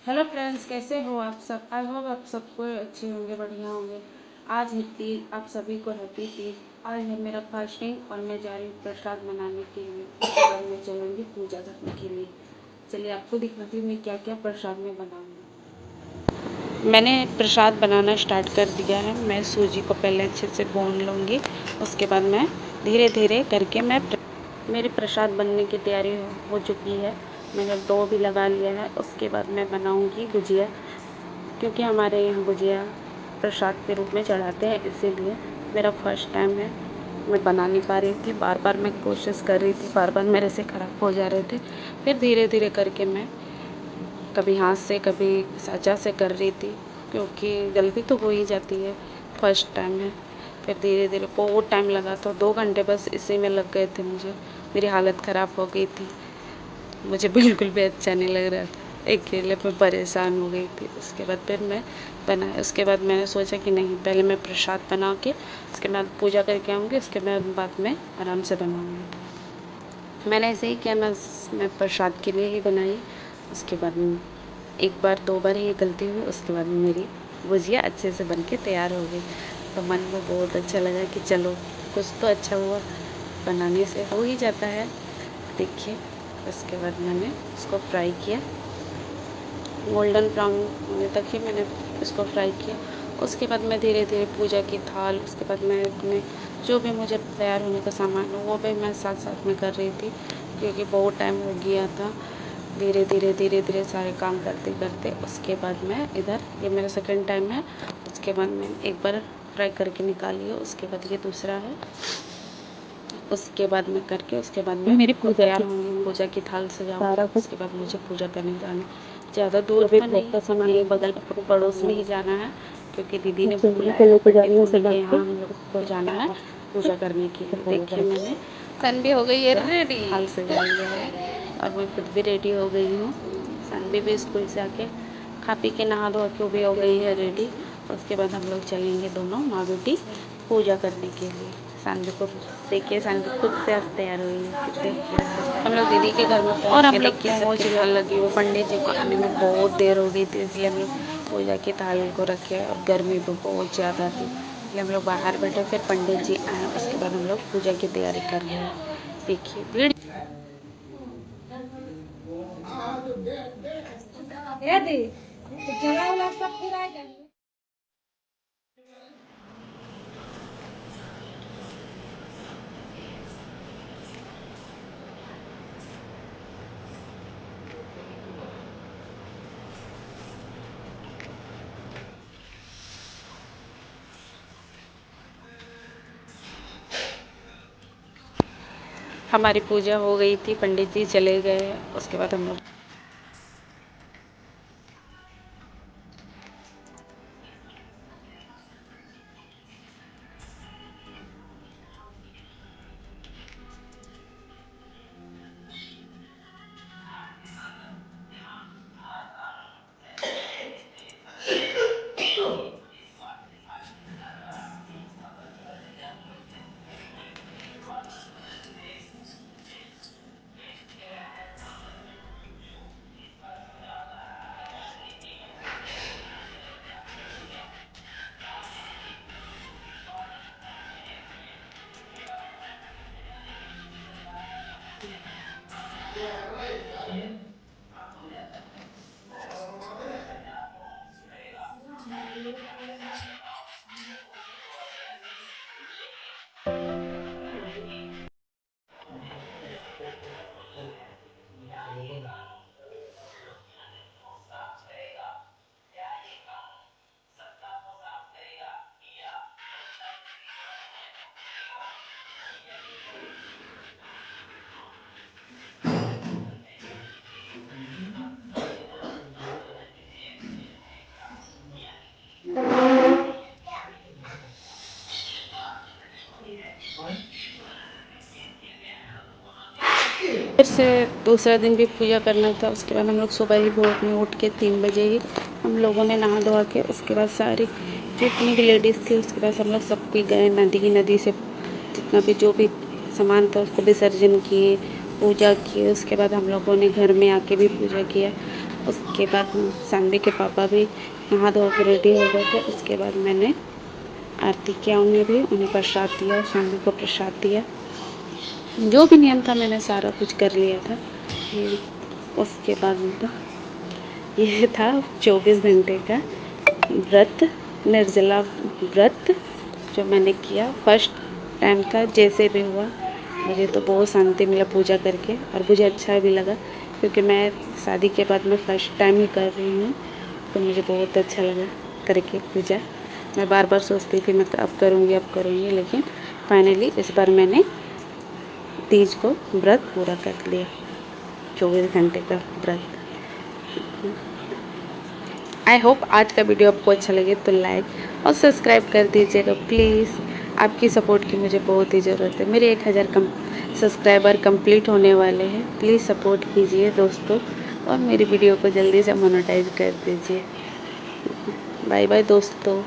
Hello friends, कैसे हो आप सब। आई होप आप सबको अच्छे होंगे, बढ़िया होंगे। आज है तीज, आप सभी को हैप्पी तीज। आज है मेरा फास्टिंग और मैं जा रही हूँ प्रसाद बनाने के लिए। उसके बाद मैं चलूँगी पूजा करने के लिए। चलिए आपको दिखाती हूँ मैं क्या क्या प्रसाद में बनाऊँगी। मैंने प्रसाद बनाना स्टार्ट कर दिया है। मैं सूजी को पहले अच्छे से भून लूँगी। उसके बाद मैं धीरे धीरे करके मेरी प्रसाद बनने की तैयारी हो चुकी है। मैंने डो भी लगा लिया है। उसके बाद मैं बनाऊंगी गुजिया, क्योंकि हमारे यहाँ गुजिया प्रसाद के रूप में चढ़ाते हैं, इसीलिए मेरा फर्स्ट टाइम है। मैं बना नहीं पा रही थी, बार बार मैं कोशिश कर रही थी, बार बार मेरे से ख़राब हो जा रहे थे। फिर धीरे धीरे करके मैं कभी हाथ से कभी साँचा से कर रही थी, क्योंकि गलती तो हो ही जाती है, फर्स्ट टाइम है। फिर धीरे धीरे बहुत टाइम लगा, तो 2 घंटे बस इसी में लग गए थे मुझे। मेरी हालत ख़राब हो गई थी, मुझे बिल्कुल भी अच्छा नहीं लग रहा था, अकेले में परेशान हो गई थी। उसके बाद फिर मैं बनाया। उसके बाद मैंने सोचा कि नहीं, पहले मैं प्रसाद बना के उसके बाद पूजा करके आऊँगी, उसके बाद में आराम से बनाऊँगी। मैंने ऐसे ही किया, मैं प्रसाद के लिए ही बनाई। उसके बाद एक बार दो बार ही गलती हुई, उसके बाद मेरी गुजिया अच्छे से बन के तैयार हो गई। तो मन में बहुत अच्छा लगा कि चलो कुछ तो अच्छा हुआ, बनाने से हो ही जाता है। देखिए, उसके बाद मैंने उसको फ्राई किया, गोल्डन ब्राउन होने तक ही मैंने इसको फ्राई किया। उसके बाद मैं धीरे धीरे पूजा की थाल, उसके बाद मैं अपने जो भी मुझे तैयार होने का सामान हो वो भी मैं साथ साथ में कर रही थी, क्योंकि बहुत टाइम हो गया था। धीरे धीरे सारे काम करते करते उसके बाद मैं इधर, ये मेरा सेकंड टाइम है। उसके बाद मैं एक बार फ्राई करके निकाली है, उसके बाद ये दूसरा है। उसके बाद में करके उसके बाद में मेरी को पूजा तैयार की होंगी, पूजा की थाल सारा सजाऊंगी। कुछ उसके बाद मुझे पूजा करने जाना, ज़्यादा दूर सभी तो नहीं, प्रॉपर सामान यहीं लेके बगल पड़ोस में ही जाना है, क्योंकि दीदी मैं ने चूल्हे पे बुलाया है लेके जा पंडित रही हूँ इसे मम्मी के ढक के यहाँ, हम लोग को जाना है पूजा करने के लिए। पूजा देखिए, करेंगे। मैंने सन भी हो गई है रेडी, थाल सजा लिया है और मैं खुद भी रेडी हो गई हूँ। सन भी स्कूल से आके खा पी के नहा धो के भी हो गई है रेडी। उसके बाद हम लोग चलेंगे दोनों माँ बेटी पूजा करने के लिए। सानवी को देखिए, सानवी खुद से आज तैयार हुई है कितने। हम लोग दीदी के घर में और पहुंच के हम लोग देखिए पहुंच सबकी गए। थाल लगी हुई। पंडित जी को आने में बहुत देर हो गई थी, इसलिए हम लोग पूजा की थाल को रखे और गर्मी भी बहुत ज़्यादा थी, इसलिए हम लोग बाहर बैठे। फिर पंडित जी आए, उसके बाद हम लोग पूजा की तैयारी कर रहे हैं। देखिए भीड़। हमारी पूजा हो गई थी, पंडित जी चले गए। उसके बाद हम लोग फिर से दूसरा दिन भी पूजा करना था। उसके बाद हम लोग सुबह ही भोर में उठ के 3 बजे ही हम लोगों ने नहा धोआ के, उसके बाद सारी जितनी भी लेडीज़ थी, उसके बाद हम लोग सब कोई गए नदी से जितना भी जो भी सामान था उसको विसर्जन किए, पूजा की। उसके बाद हम लोगों ने घर में आके भी पूजा किया। उसके बाद सानवी के पापा भी नहा धो के रेडी हो गए थे। उसके बाद मैंने आरती किया, उन्हें प्रसाद दिया, सानवी को प्रसाद दिया। जो भी नियम था मैंने सारा कुछ कर लिया था। उसके बाद ये था 24 घंटे का व्रत, निर्जला व्रत जो मैंने किया फर्स्ट टाइम का। जैसे भी हुआ मुझे तो बहुत शांति मिला पूजा करके, और मुझे अच्छा भी लगा क्योंकि मैं शादी के बाद मैं फर्स्ट टाइम ही कर रही हूँ, तो मुझे बहुत अच्छा लगा करके पूजा। मैं बार बार सोचती थी मैं अब करूँगी, लेकिन फाइनली इस बार मैंने तीज को व्रत पूरा कर लिया, 24 घंटे का व्रत। आई होप आज का वीडियो आपको अच्छा लगे तो लाइक और सब्सक्राइब कर दीजिएगा प्लीज़। आपकी सपोर्ट की मुझे बहुत ही ज़रूरत है। मेरे 1000 सब्सक्राइबर कंप्लीट होने वाले हैं। प्लीज़ सपोर्ट कीजिए दोस्तों, और मेरी वीडियो को जल्दी से मोनेटाइज कर दीजिए। बाय बाय दोस्तों।